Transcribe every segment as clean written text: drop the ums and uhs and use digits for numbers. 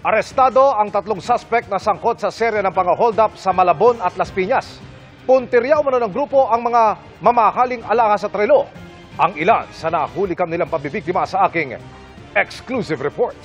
Arestado ang tatlong suspect na sangkot sa serya ng pang-hold up sa Malabon at Las Piñas. Puntirya umano ng grupo ang mga mamahaling alahas sa Trelo. Ang ilan sa nahulikam nilang pambibiktima sa aking exclusive report.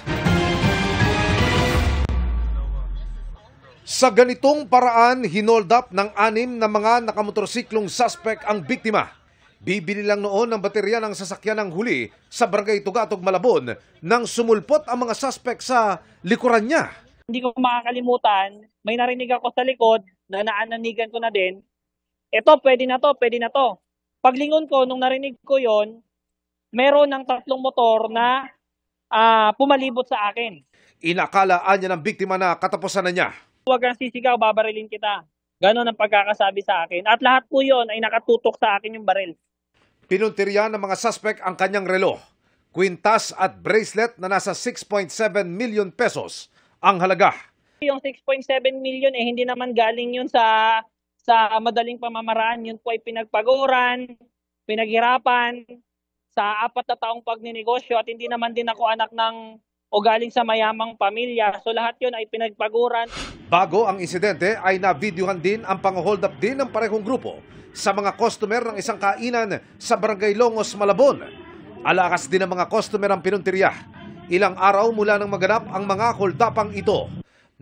Sa ganitong paraan, hinold up ng 6 na mga nakamotorsiklong suspect ang biktima. Bibili lang noon ng baterya ng sasakyan ng huli sa Barangay Tugatog, Malabon nang sumulpot ang mga suspect sa likuran niya. Hindi ko makakalimutan, may narinig ako sa likod na naananigan ko na din. Ito, pwede na to, pwede na to. Paglingon ko, nung narinig ko yon, meron ng 3 motor na pumalibot sa akin. Inakalaan niya ng biktima na katapusan na niya. Huwag kang sisigaw, babarilin kita. Ganon ang pagkakasabi sa akin. At lahat po yon ay nakatutok sa akin yung baril. Pinuntirya ng mga suspect ang kanyang relo, kwintas at bracelet na nasa 6.7 million pesos ang halaga. Yung 6.7 million hindi naman galing yun sa madaling pamamaraan. Yun po ay pinagpaguran, pinaghirapan sa 4 na taong pagninegosyo at hindi naman din ako anak ng o galing sa mayamang pamilya. So lahat yun ay pinagpaguran. Bago ang insidente ay na-videohan din ang pang-hold up din ng parehong grupo sa mga customer ng isang kainan sa Barangay Longos, Malabon. Alakas din ang mga customer ang pinuntirya. Ilang araw mula nang maganap ang mga hold-upang ito.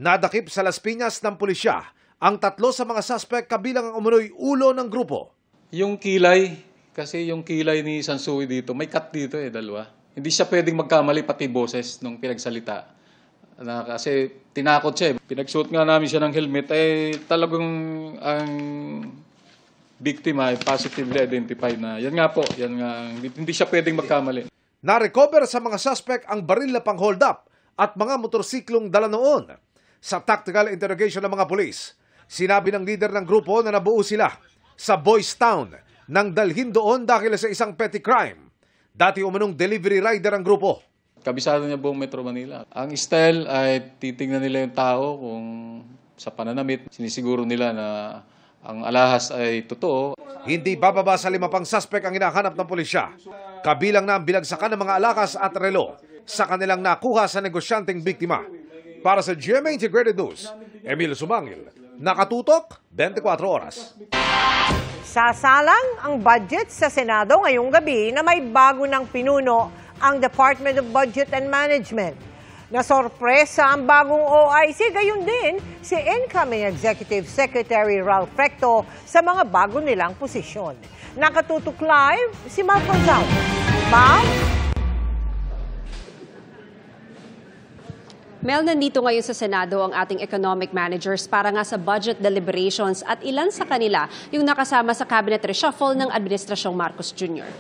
Nadakip sa Las Piñas ng pulisya ang 3 sa mga suspect kabilang ang umunoy ulo ng grupo. Yung kilay, kasi yung kilay ni Sansui dito, may cut dito 2. Hindi siya pwedeng magkamali pati boses nung pinagsalita. Kasi tinakot siya. Pinagsuot nga namin siya ng helmet. Talagang ang biktima ay positively identified na. Yan nga po. Hindi siya pwedeng magkamali. Na-recover sa mga suspect ang baril na pang-hold up at mga motorsiklong dala noon. Sa tactical interrogation ng mga pulis, sinabi ng leader ng grupo na nabuo sila sa Boys Town nang dalhin doon dahil sa isang petty crime. Dati umanong delivery rider ang grupo. Kabisado niya buong Metro Manila. Ang style ay titingnan nila yung tao kung sa pananamit. Sinisiguro nila na ang alahas ay totoo. Hindi bababa sa 5 pang suspect ang hinahanap ng pulisya. Kabilang na ang bilagsakan ng mga alahas at relo sa kanilang nakuha sa negosyanteng biktima. Para sa GMA Integrated News, Emil Sumangil, nakatutok 24 oras. Sasalang ang budget sa Senado ngayong gabi na may bago ng pinuno ang Department of Budget and Management. Nasorpresa ang bagong OIC, gayon din si incoming Executive Secretary Ralph Recto sa mga bago nilang posisyon. Nakatutok live si Mal Gonzalo. Mal? Mel, nandito ngayon sa Senado ang ating economic managers para nga sa budget deliberations at ilan sa kanila yung nakasama sa cabinet reshuffle ng Administrasyong Marcos Jr.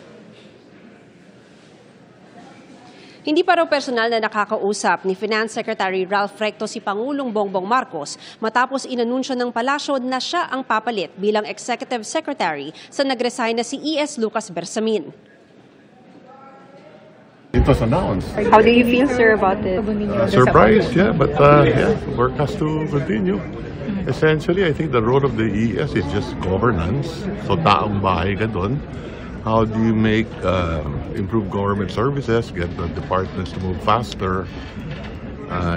Hindi pa raw personal na nakakausap ni Finance Secretary Ralph Recto si Pangulong Bongbong Marcos matapos inanunsyo ng palasyo na siya ang papalit bilang Executive Secretary sa nag-resign na si E.S. Lucas Bersamin. It was announced. How do you feel, sir, about it? Surprised, yeah, but work has to continue. Essentially, I think the role of the ES is just governance. So, taong bahay ka doon. How do you make improve government services, get the departments to move faster,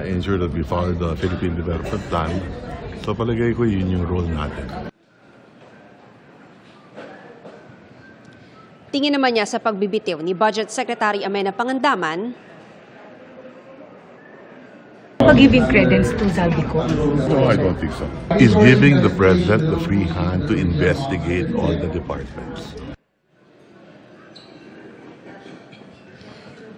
ensure that we follow the Philippine Development Plan. So, palagay ko yun yung role natin. Tingin naman niya sa pagbibitiw ni Budget Secretary Amenah Pangandaman, Giving credence to Zaldico? No, I don't think so. He's giving the President the free hand to investigate all the departments.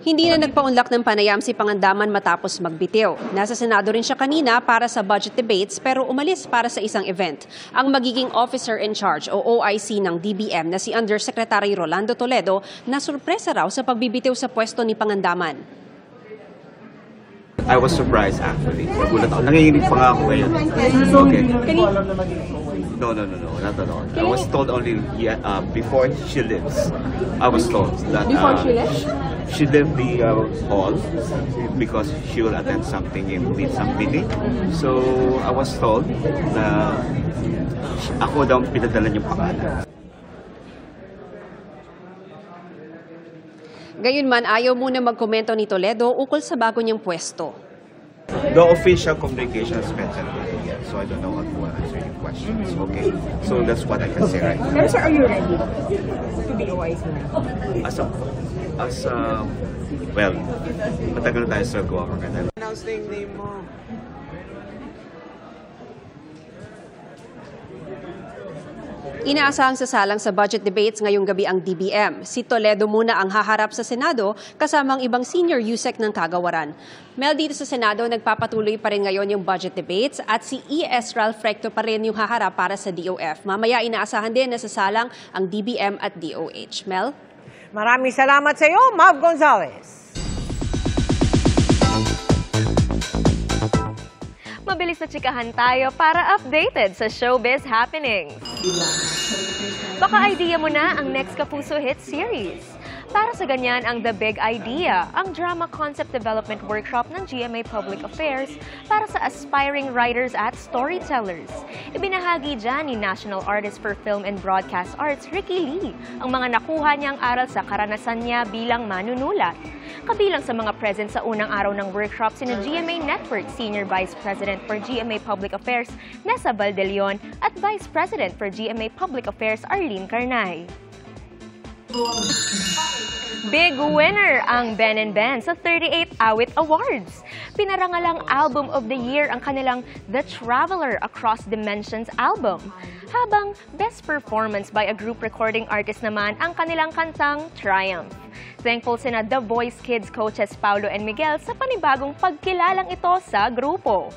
Hindi na nagpaunlak ng panayam si Pangandaman matapos magbitiw. Nasa Senado rin siya kanina para sa budget debates pero umalis para sa isang event. Ang magiging officer in charge o OIC ng DBM na si Undersecretary Rolando Toledo na surpresa raw sa pagbibitiw sa pwesto ni Pangandaman. I was surprised actually. Nagulat ako. Nanginginig pa nga ako ngayon. Okay. No, not at all. I was told only before she leaves. I was told that Before she left? she left the hall because she will attend something with some meeting. So I was told na ako daw pinadala niyang pangalan. Gayunman, ayaw muna magkomento ni Toledo ukol sa bago niyang pwesto. The official communication has mentioned it yet, so I don't know how to answer your questions. Okay, so that's what I can say right now. Pero sir, are you ready to be OIC now? Well, matagal tayo sa government. Announce na yung name mo. Inaasahang sasalang sa budget debates ngayong gabi ang DBM. Si Toledo muna ang haharap sa Senado kasama ang ibang senior USEC ng Kagawaran. Mel, dito sa Senado, nagpapatuloy pa rin ngayon yung budget debates at si E.S. Ralph Recto pa rin yung haharap para sa DOF. Mamaya inaasahan din na sasalang ang DBM at DOH. Mel? Maraming salamat sa iyo, Mav Gonzalez. Mabilis na tsikahan tayo para updated sa showbiz happenings. Baka idea mo na ang next Kapuso Hit series. Para sa ganyan ang The Big Idea, ang drama concept development workshop ng GMA Public Affairs para sa aspiring writers at storytellers. Ibinahagi dyan ni National Artist for Film and Broadcast Arts, Ricky Lee, ang mga nakuha niyang aral sa karanasan niya bilang manunulat. Kabilang sa mga present sa unang araw ng workshop sina GMA Network Senior Vice President for GMA Public Affairs, Nessa Valdelion, at Vice President for GMA Public Affairs, Arlene Carnay. Big winner ang Ben & Ben sa 38th Awit Awards. Pinarangalang Album of the Year ang kanilang The Traveler Across Dimensions album. Habang Best Performance by a Group Recording Artist naman ang kanilang kantang Triumph. Thankful sina The Voice Kids coaches Paulo and Miguel sa panibagong pagkilalang ito sa grupo.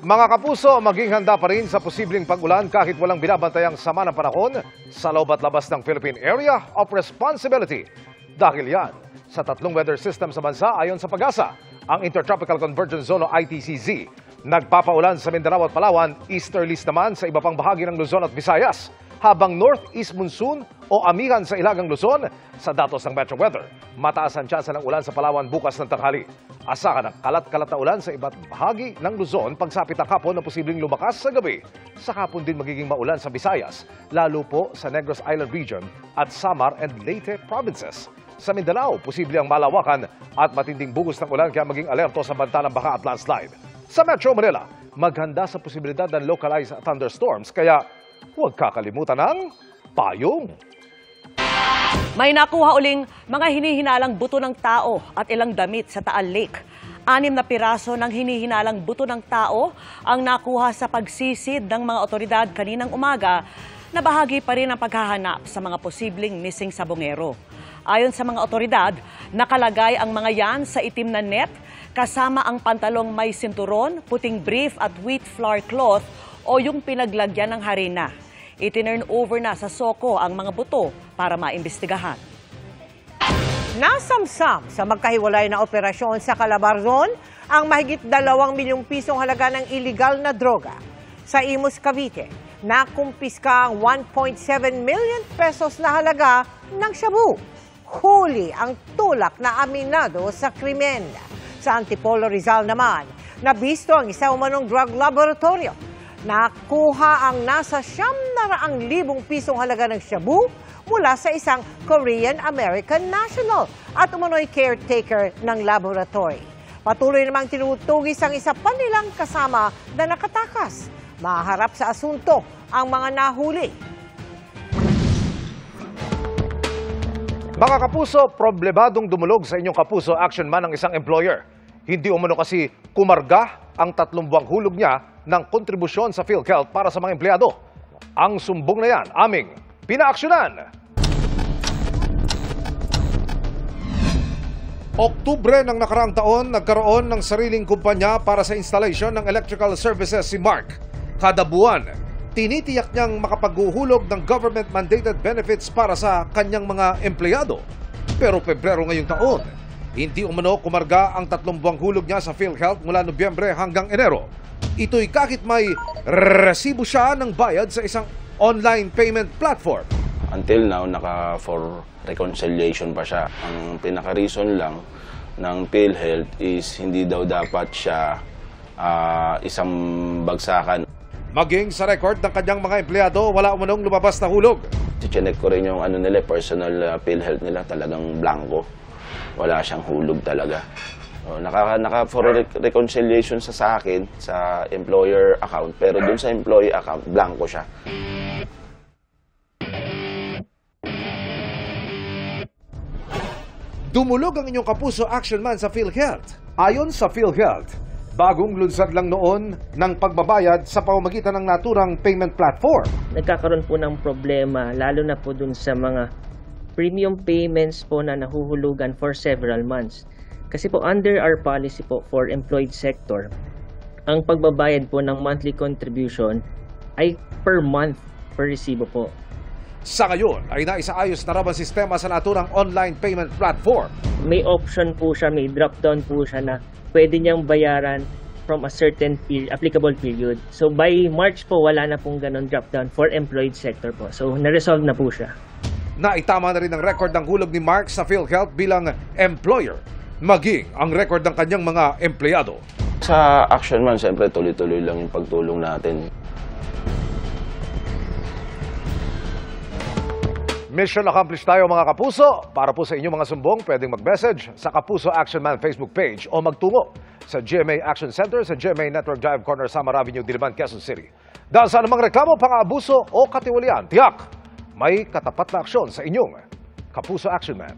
Mga kapuso, maging handa pa rin sa posibleng pag-ulan kahit walang binabantayang sama ng panahon sa loob at labas ng Philippine Area of Responsibility. Dahil yan, sa tatlong weather system sa bansa ayon sa Pag-asa, ang Intertropical Convergence Zone o ITCZ, nagpapaulan sa Mindanao at Palawan, easterlies naman sa iba pang bahagi ng Luzon at Visayas, habang northeast monsoon o amihan sa Ilagang Luzon sa datos ng Metro Weather. Mataas ang tsansa ng ulan sa Palawan bukas ng tanghali. Asahan ang kalat-kalat na ulan sa iba't bahagi ng Luzon pagsapit ng hapon na posibleng lumakas sa gabi. Sa hapon din magiging maulan sa Visayas, lalo po sa Negros Island Region at Samar and Leyte provinces. Sa Mindanao, posible ang malawakan at matinding bugos ng ulan kaya maging alerto sa banta ng baka at landslide. Sa Metro Manila, maghanda sa posibilidad ng localized thunderstorms kaya huwag kakalimutan ng payong. May nakuha uling mga hinihinalang buto ng tao at ilang damit sa Taal Lake. 6 na piraso ng hinihinalang buto ng tao ang nakuha sa pagsisid ng mga otoridad kaninang umaga na bahagi pa rin ang paghahanap sa mga posibleng missing sabongero. Ayon sa mga otoridad, nakalagay ang mga yan sa itim na net kasama ang pantalong may sinturon, puting brief at wheat flour cloth o yung pinaglagyan ng harina. Itinurn over na sa SOCO ang mga buto para maimbestigahan. Nasamsam sa magkahiwalay na operasyon sa Calabarzon ang mahigit 2 milyong pisong halaga ng iligal na droga. Sa Imus, Cavite, nakumpiska ang 1.7 million pesos na halaga ng shabu. Huli ang tulak na aminado sa krimen. Sa Antipolo, Rizal naman, nabisto ang isa umanong drug laboratorio. Nakuha ang nasa 900,000 pisong halaga ng shabu mula sa isang Korean-American national at umano'y caretaker ng laboratory. Patuloy namang tinutugis ang isa pa nilang kasama na nakatakas. Maharap sa asunto ang mga nahuli. Mga kapuso, problemadong dumulog sa inyong kapuso action man ng isang employer. Hindi umano kasi kumarga ang 3 buwang hulog niya ng kontribusyon sa PhilHealth para sa mga empleyado. Ang sumbong na yan, aming pinaaksyonan. Oktubre ng nakaraang taon, nagkaroon ng sariling kumpanya para sa installation ng electrical services si Mark. Kada buwan, tinitiyak niyang makapaghuhulog ng government-mandated benefits para sa kanyang mga empleyado. Pero Pebrero ngayong taon, hindi umano kumarga ang 3 buwang hulog niya sa PhilHealth mula Nobyembre hanggang Enero. Ito'y kahit may resibo siya ng bayad sa isang online payment platform. Until now, for reconciliation pa siya. Ang pinaka-reason lang ng PhilHealth is hindi daw dapat siya isang bagsakan. Maging sa record ng kanyang mga empleyado, wala umanong lumabas na hulog. Chicheck ko rin yung personal PhilHealth nila, talagang blanco. wala siyang hulog talaga. Naka for reconciliation sa akin sa employer account, pero dun sa employee account blanco siya. Dumulog ang inyong kapuso action man sa PhilHealth. Ayon sa PhilHealth, bagong lunsad lang noon ng pagbabayad sa pamamagitan ng naturang payment platform. Nagkakaroon po ng problema, lalo na po dun sa mga premium payments po na nahuhulugan for several months. Kasi po under our policy po for employed sector, ang pagbabayad po ng monthly contribution ay per month per resibo po. Sa ngayon ay naisaayos na raw ang sistema sa naturang online payment platform. May option po siya, may drop-down po siya na pwede niyang bayaran from a certain applicable period. So by March po, wala na pong ganun drop-down for employed sector po. So na-resolve na po siya. Naitama na rin ang record ng hulog ni Mark sa PhilHealth bilang employer, maging ang record ng kanyang mga empleyado. Sa Action Man, siyempre tuloy-tuloy lang yung pagtulong natin. Mission accomplished tayo mga kapuso. Para po sa inyong mga sumbong, pwedeng mag-message sa Kapuso Action Man Facebook page o magtungo sa GMA Action Center sa GMA Network Drive Corner, Samar Avenue, Diliman, Quezon City. Dahil sa anumang reklamo, pang-aabuso o katiwalian, tiyak, may katapat na aksyon sa inyong Kapuso Action Man.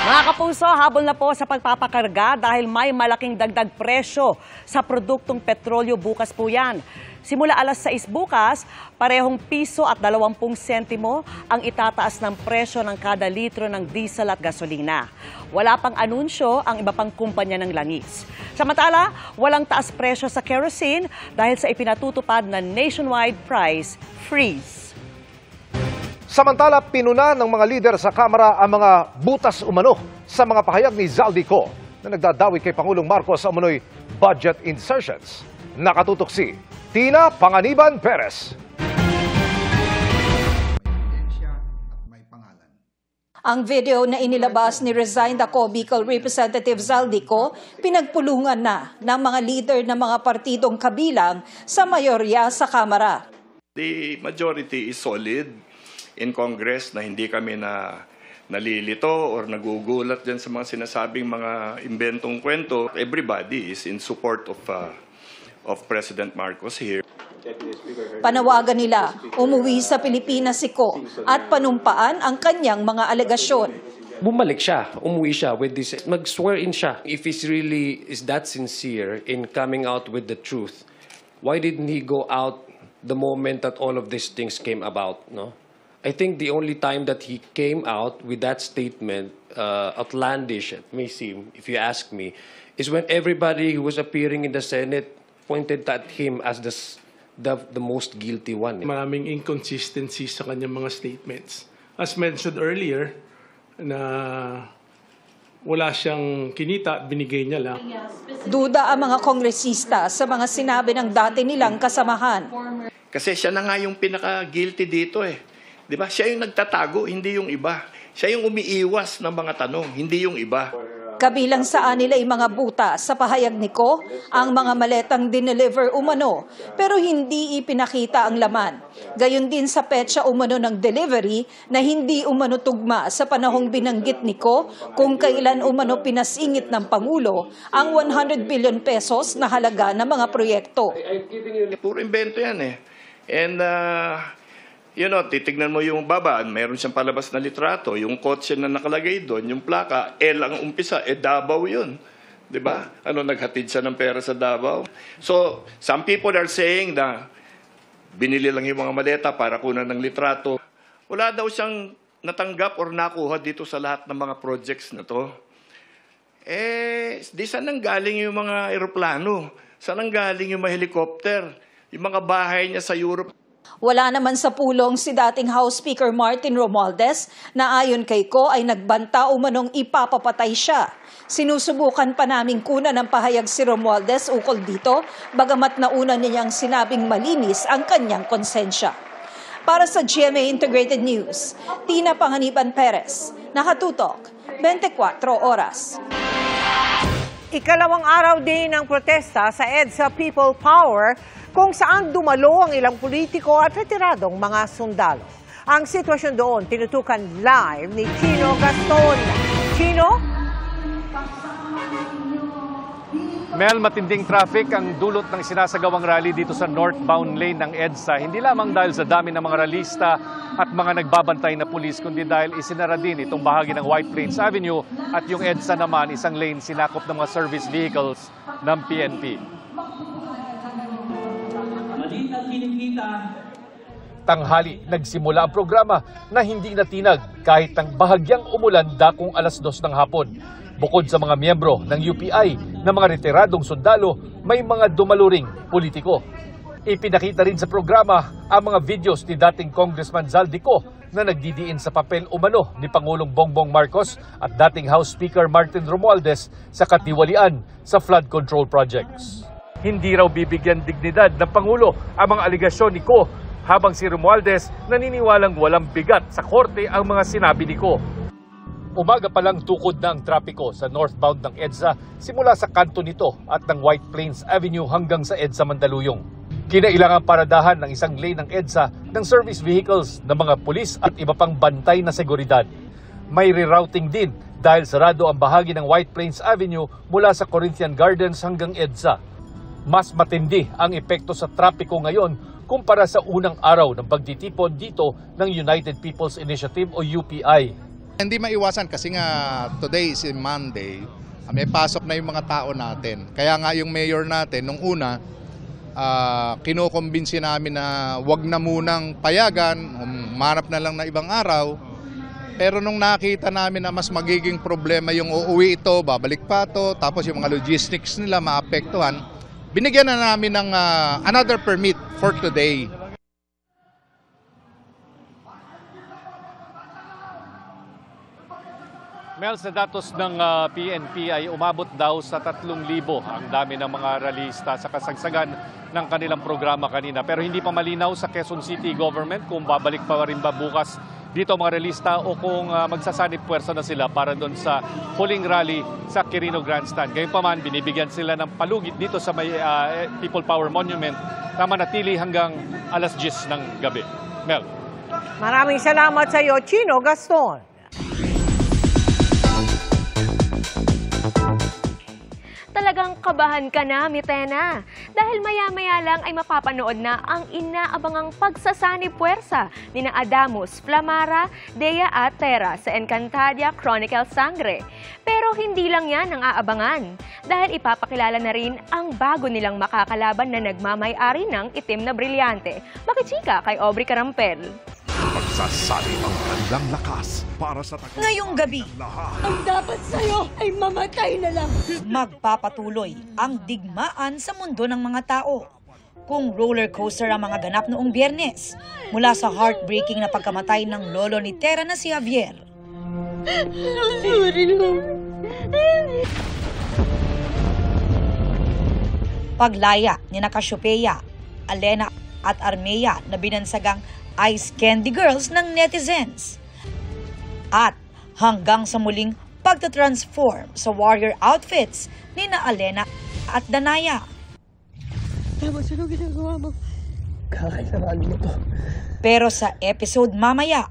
Mga kapuso, habol na po sa pagpapakarga dahil may malaking dagdag presyo sa produktong petrolyo bukas po yan. Simula alas 6 bukas, parehong piso at 20 sentimo ang itataas ng presyo ng kada litro ng diesel at gasolina. Wala pang anunsyo ang iba pang kumpanya ng langis. Samantala, walang taas presyo sa kerosene dahil sa ipinatutupad na nationwide price freeze. Samantala, pinuna ng mga lider sa Kamara ang mga butas umano sa mga pahayag ni Zaldico na nagdadawit kay Pangulong Marcos sa umano'y budget insertions. Nakatutok si Tina Panganiban Perez. Ang video na inilabas ni resigned ako Bicol Representative Zaldico, pinagpulungan na ng mga leader ng mga partidong kabilang sa mayorya sa Kamara. The majority is solid in Congress na hindi kami nalilito or nagugulat dyan sa mga sinasabing mga imbentong kwento. Everybody is in support of President Marcos here. Panawagan nila, umuwi sa Pilipinas si Ko at panumpaan ang kanyang mga alegasyon. Bumalik siya, umuwi siya with this, mag-swear in siya. If he's really is that sincere in coming out with the truth, why didn't he go out the moment that all of these things came about, no? I think the only time that he came out with that statement, outlandish it may seem, if you ask me, is when everybody who was appearing in the Senate pointed at him as the most guilty one. Maraming inconsistencies sa kanyang mga statements. As mentioned earlier, na wala siyang kinita at binigay niya lang. Duda ang mga kongresista sa mga sinabi ng dati nilang kasamahan. Kasi siya na nga yung pinaka-guilty dito eh. Di ba? Siya yung nagtatago, hindi yung iba. Siya yung umiiwas ng mga tanong, hindi yung iba. Kabilang saan nila yung mga butas sa pahayag ni Ko, ang mga maletang dineliver umano, pero hindi ipinakita ang laman. Gayon din sa petsa umano ng delivery na hindi umano tugma sa panahong binanggit ni Ko kung kailan umano pinasingit ng Pangulo ang 100 billion pesos na halaga ng mga proyekto. Puro invento yan eh. And titignan mo yung baba, mayroon siyang palabas na litrato, yung kotse na nakalagay doon, yung plaka, L ang umpisa, Davao yun. Diba? Naghatid siya ng pera sa Davao. So, some people are saying na binili lang yung mga maleta para kunan ng litrato. Wala daw siyang natanggap or nakuha dito sa lahat ng mga projects na to. Di saan nang galing yung mga eroplano? Saan nang galing yung mga helicopter? Yung mga bahay niya sa Europe? Wala naman sa pulong si dating House Speaker Martin Romualdez na ayon kay Ko ay nagbanta umanong ipapapatay siya. Sinusubukan pa naming kunan ng pahayag si Romualdez ukol dito, bagamat nauna niyang sinabing malinis ang kanyang konsensya. Para sa GMA Integrated News, Tina Panganiban Perez, nakatutok, 24 oras. Ikalawang araw din ng protesta sa EDSA People Power kung saan dumalo ang ilang politiko at retiradong mga sundalo. Ang sitwasyon doon tinutukan live ni Chino Gaston. Chino? Mel, matinding traffic ang dulot ng sinasagawang rally dito sa northbound lane ng EDSA. Hindi lamang dahil sa dami ng mga ralista at mga nagbabantay na pulis, kundi dahil isinara din itong bahagi ng White Plains Avenue at yung EDSA naman, isang lane sinakop ng mga service vehicles ng PNP. Tanghali, nagsimula ang programa na hindi natinag kahit ang bahagyang umulan dakong 2:00 ng hapon. Bukod sa mga miyembro ng UPI na mga retiradong sundalo, may mga dumaluring politiko. Ipinakita rin sa programa ang mga videos ni dating Congressman Zaldico na nagdidiin sa papel umano ni Pangulong Bongbong Marcos at dating House Speaker Martin Romualdez sa katiwalian sa flood control projects. Hindi raw bibigyan dignidad ng Pangulo ang mga aligasyon ni Ko, habang si Romualdez naniniwalang walang bigat sa korte ang mga sinabi ni Ko. Umaga pa lang tukod na ang trapiko sa northbound ng EDSA simula sa kanto nito at ng White Plains Avenue hanggang sa EDSA Mandaluyong. Kinailangan paradahan ng isang lane ng EDSA ng service vehicles ng mga pulis at iba pang bantay na seguridad. May rerouting din dahil sarado ang bahagi ng White Plains Avenue mula sa Corinthian Gardens hanggang EDSA. Mas matindi ang epekto sa trapiko ngayon kumpara sa unang araw ng pagtitipon dito ng United People's Initiative o UPI. Hindi maiwasan kasi nga today is Monday, may pasok na yung mga tao natin. Kaya nga yung mayor natin, nung una, kinukumbinsi namin na wag na munang payagan, humanap na lang na ibang araw. Pero nung nakita namin na mas magiging problema yung uuwi ito, babalik pa ito, tapos yung mga logistics nila maapektuhan, binigyan na namin ng another permit for today. Mel, sa datos ng PNP ay umabot daw sa 3,000 ang dami ng mga ralista sa kasagsagan ng kanilang programa kanina. Pero hindi pa malinaw sa Quezon City government kung babalik pa rin ba bukas dito ang mga ralista o kung magsasanib puwersa na sila para doon sa huling rally sa Quirino Grandstand. Gayunpaman, binibigyan sila ng palugit dito sa may People Power Monument na manatili hanggang 10:00 ng gabi. Mel. Maraming salamat sa iyo, Chino Gaston. Talagang kabahan ka na, Mitena. Dahil maya-maya lang ay mapapanood na ang inaabangang pagsasanib puwersa ni na Adamus, Flamara, Dea at Tera sa Encantadia Chronicle Sangre. Pero hindi lang yan ang aabangan. Dahil ipapakilala na rin ang bago nilang makakalaban na nagmamay-ari ng itim na brilyante. Makichika kay Aubrey Carampel. Pagsasanib ang kanilang lakas para sa ngayong gabi, ang dapat sa'yo ay mamatay na lang. Magpapatuloy ang digmaan sa mundo ng mga tao. Kung roller coaster ang mga ganap noong Biyernes, mula sa heartbreaking na pagkamatay ng lolo ni Tera na si Javier. Paglaya ni Cassiopeia, Alena at Armea na binansagang Ice Candy Girls ng netizens. At hanggang sa muling pagtatransform sa warrior outfits ni na Alena at Danaya. Tapos ano ginagawa mo? Kakailangan mo to. Pero sa episode mamaya,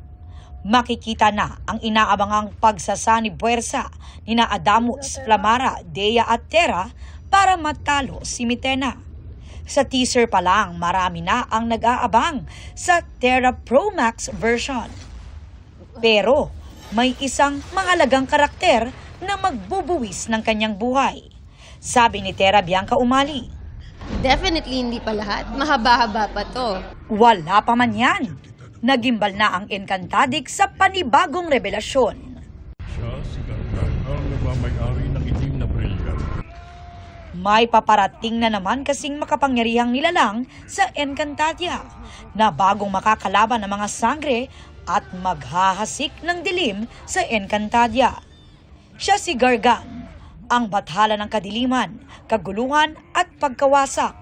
makikita na ang inaabangang pagsasanib puwersa ni na Adamus, Flamara, Dea at Tera para matalo si Mitena. Sa teaser pa lang, marami na ang nag-aabang sa Tera Pro Max version. Pero may isang mahalagang karakter na magbubuwis ng kanyang buhay. Sabi ni Tera Bianca Umali. Definitely hindi pa lahat. Mahaba-haba pa to. Wala pa man yan. Nagimbal na ang Encantadik sa panibagong revelasyon. Siya si Gargan ang nagmamay-ari ng itim na brilyante. May paparating na naman kasing makapangyarihang nilalang sa Encantadia na bagong makakalaban ng mga sangre at maghahasik ng dilim sa Encantadia. Siya si Gargan, ang bathala ng kadiliman, kaguluhan at pagkawasak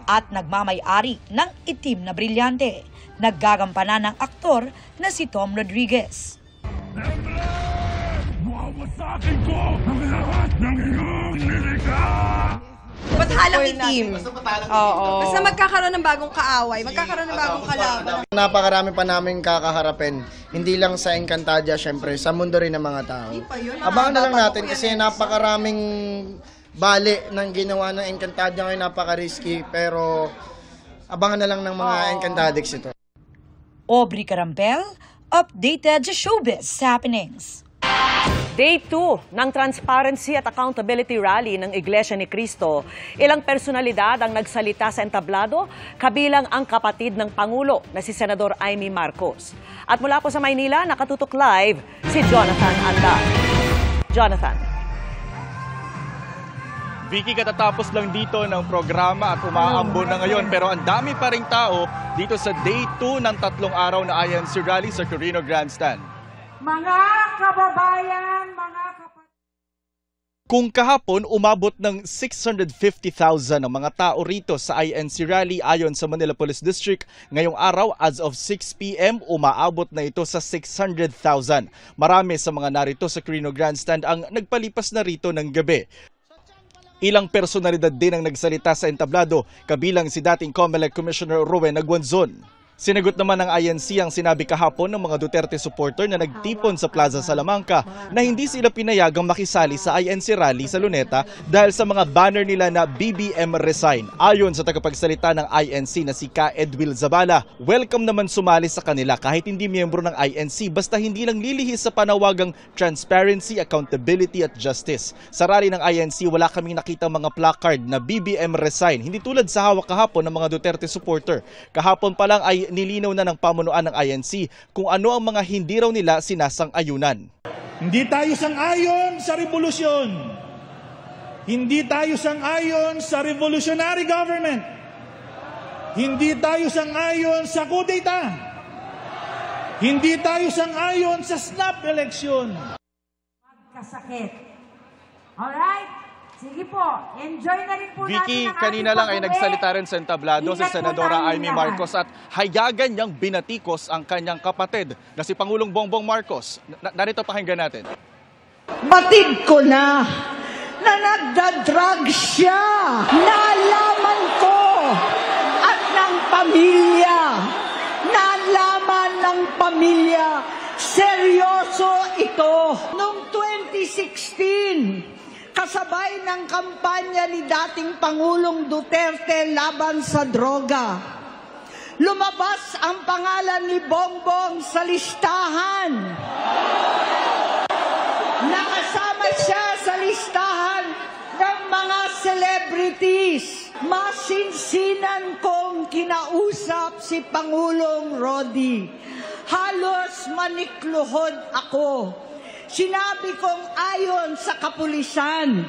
at nagmamay-ari ng itim na brilyante, naggagampanan ng aktor na si Tom Rodriguez. Mawawasakin ko ang lahat ng iyong nilikha! patalang itim. Oo. Basta magkakaroon ng bagong kaaway, magkakaroon ng bagong kalaban. Napakarami pa namin kakaharapin. Hindi lang sa Encantadia, syempre, sa mundo rin ng mga tao. Abangan na lang natin kasi napakaraming bali ng ginawa ng Encantadia ngayon, napaka-risky. Pero abangan na lang ng mga Encantadix ito. Aubrey Carampel, updated sa showbiz happenings. Day 2 ng Transparency at Accountability Rally ng Iglesia ni Cristo. Ilang personalidad ang nagsalita sa entablado, kabilang ang kapatid ng Pangulo na si Senador Amy Marcos. At mula po sa Maynila, nakatutok live si Jonathan Anda. Jonathan. Vicky, katatapos lang dito ng programa at umaambon na ngayon, pero ang dami pa ring tao dito sa Day 2 ng 3 araw na INC Rally sa Quirino Grandstand. Mga kababayan, mga kapatid. Kung kahapon, umabot ng 650,000 ang mga tao rito sa INC Rally ayon sa Manila Police District. Ngayong araw, as of 6 p.m., umaabot na ito sa 600,000. Marami sa mga narito sa Quirino Grandstand ang nagpalipas na rito ng gabi. Ilang personalidad din ang nagsalita sa entablado, kabilang si dating COMELEC Commissioner Rowena Guanzon. Sinagot naman ng INC ang sinabi kahapon ng mga Duterte supporter na nagtipon sa Plaza Salamanca na hindi sila pinayagang makisali sa INC rally sa Luneta dahil sa mga banner nila na BBM resign. Ayon sa tagapagsalita ng INC na si Ka Edwil Zabala, welcome naman sumali sa kanila kahit hindi miyembro ng INC basta hindi lang lilihis sa panawagang transparency, accountability at justice. Sa rally ng INC, wala kaming nakitang mga placard na BBM resign, hindi tulad sa hawak kahapon ng mga Duterte supporter. Kahapon pa lang ay nilinaw na ng pamunuan ng INC kung ano ang mga hindi raw nila sinasang-ayunan. Hindi tayo sang-ayon sa revolusyon. Hindi tayo sang-ayon sa revolutionary government. Hindi tayo sang-ayon sa coup d'etat. Hindi tayo sang-ayon sa snap election. Magkasakit. Alright? Sige po, enjoy na rin po Vicky, natin ang kanina lang ay nagsalita rin sa entablado si Senadora Amy Marcos at hayagan niyang binatikos ang kanyang kapatid na si Pangulong Bongbong Marcos. Narito pakinggan natin. Batid ko na nagdadrag siya. Nalaman ko at ng pamilya. Nalaman ng pamilya. Seryoso ito. Noong 2016, kasabay ng kampanya ni dating Pangulong Duterte laban sa droga, lumabas ang pangalan ni Bongbong sa listahan. Nakasama siya sa listahan ng mga celebrities. Masinsinan kong kinausap si Pangulong Rodi. Halos manikluhod ako. Sinabi kong ayon sa kapulisan,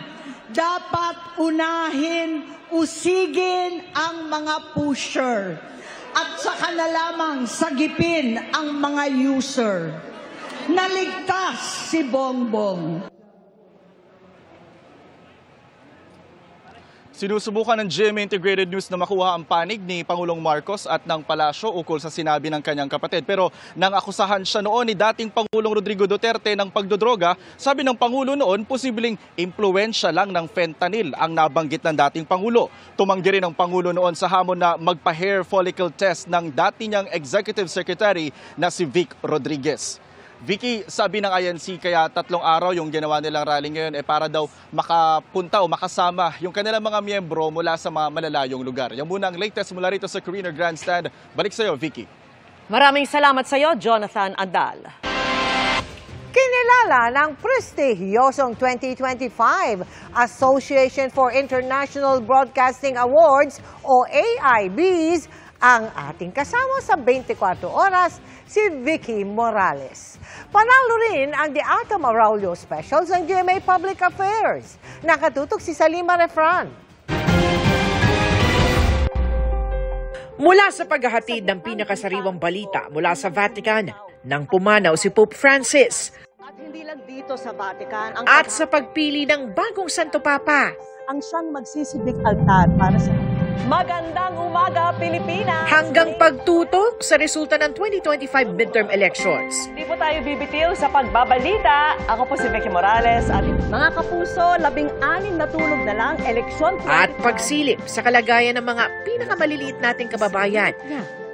dapat unahin, usigin ang mga pusher at saka na lamang sagipin ang mga user. Naligtas si Bongbong. Sinusubukan ng GMA Integrated News na makuha ang panig ni Pangulong Marcos at ng palasyo ukol sa sinabi ng kanyang kapatid. Pero nang akusahan siya noon ni dating Pangulong Rodrigo Duterte ng pagdodroga, sabi ng Pangulo noon, posibleng impluwensya lang ng fentanyl ang nabanggit ng dating Pangulo. Tumanggi rin ang Pangulo noon sa hamon na magpa-hair follicle test ng dati niyang Executive Secretary na si Vic Rodriguez. Vicky, sabi ng INC kaya 3 araw yung ginawa nilang rally ngayon para daw makapunta o makasama yung kanilang mga miyembro mula sa mga malalayong lugar. Yan muna ang latest mula rito sa Quirino Grandstand. Balik sa iyo, Vicky. Maraming salamat sa iyo, Jonathan Andal. Kinilala ng prestigyosong 2025 Association for International Broadcasting Awards o AIBs ang ating kasama sa 24 oras, si Vicky Morales. Panalo rin ang The Atom Aurelio Specials ng GMA Public Affairs. Nakatutok si Salima Refran. Mula sa paghahatid ng pinakasariwang balita mula sa Vatican, nang pumanaw si Pope Francis. At hindi lang dito sa Vatican. At sa pagpili ng bagong Santo Papa. Ang siyang magsisilbing altar para sa Magandang umaga, Pilipinas! Hanggang pagtutok sa resulta ng 2025 midterm elections. Hindi po tayo bibitiw sa pagbabalita. Ako po si Vicky Morales at mga kapuso, 16 na tulog na lang eleksyon. At pagsilip sa kalagayan ng mga pinakamaliliit nating kababayan.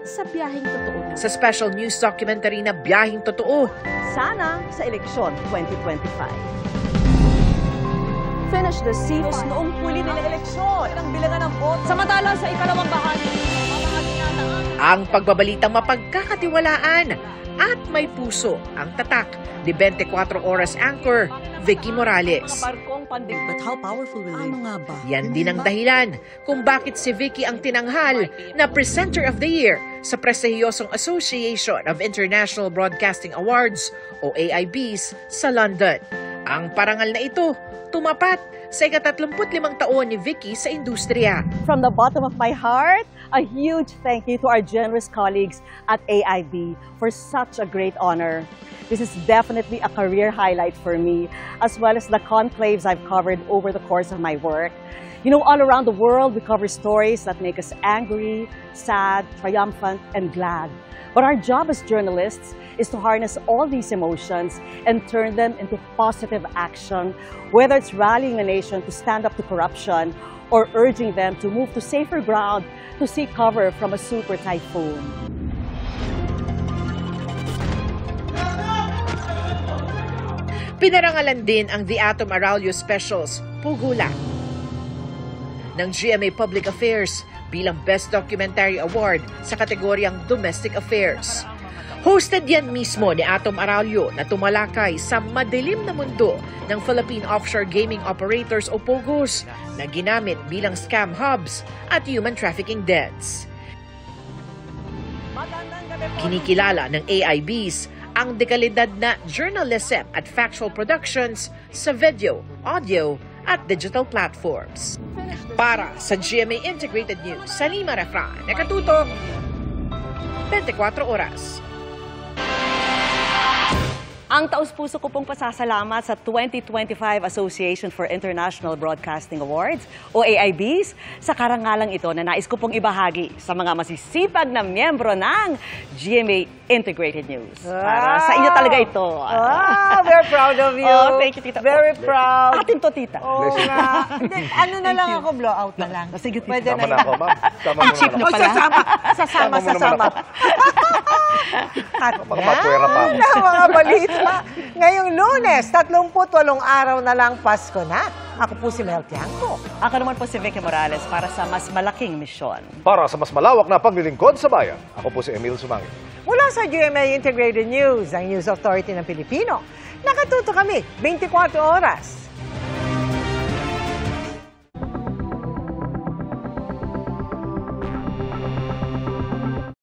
Sa biyaheng totoo. Sa special news documentary na Biyaheng Totoo. Sana sa eleksyon 2025. Finish the seats noong huli nila eleksyon. Ang bilangan ng vote. Samantala sa ikalawang bahagi, ang pagbabalitang mapagkakatiwalaan at may puso ang tatak ni 24 Oras anchor Vicky Morales. But how powerful will they? Ano nga ba? Yan din ang dahilan kung bakit si Vicky ang tinanghal na Presenter of the Year sa prestihiyosong Association of International Broadcasting Awards o AIBs sa London. Ang parangal na ito tumapat sa ika-35 taon ni Vicky sa industriya. From the bottom of my heart, a huge thank you to our generous colleagues at AIB for such a great honor. This is definitely a career highlight for me, as well as the conclaves I've covered over the course of my work. You know, all around the world, we cover stories that make us angry, sad, triumphant, and glad. But our job as journalists is to harness all these emotions and turn them into positive action, whether it's rallying a nation to stand up to corruption or urging them to move to safer ground to seek cover from a super typhoon. Pinarangalan din ang The Atom Aralio Specials, Pugula, ng GMA Public Affairs bilang Best Documentary Award sa kategoryang Domestic Affairs. Hosted yan mismo ni Atom Aralio na tumalakay sa madilim na mundo ng Philippine Offshore Gaming Operators o POGOs na ginamit bilang scam hubs at human trafficking dens. Kinikilala ng AIBs ang dekalidad na journalism at factual productions sa video, audio at digital platforms. Para sa GMA Integrated News, Salima Refran, nakatutok 24 Oras. Ang taus-puso ko pong pasasalamat sa 2025 Association for International Broadcasting Awards o AIBs sa karangalang ito na nais ko pong ibahagi sa mga masisipag na miyembro ng GMA Integrated News. Para sa inyo talaga ito. We're proud of you. Oh, thank you, Tita. Very proud. Atin to, Tita. Oo nga. Ano na lang ako, blowout na lang. Sige, Tita. Pwede Sama na ako, ma'am. Sama mo cheap naman na pala. Sasama. At Makapatwera pa. yan ang mga balita. Ngayong Lunes, 38 araw na lang Pasko na. Ako po si Mel Tiangco. Ako naman po si Vicky Morales para sa mas malaking misyon. Para sa mas malawak na paglilingkod sa bayan, ako po si Emil Sumangit. Mula sa GMA Integrated News, ang News Authority ng Pilipino, nakatuto kami 24 oras.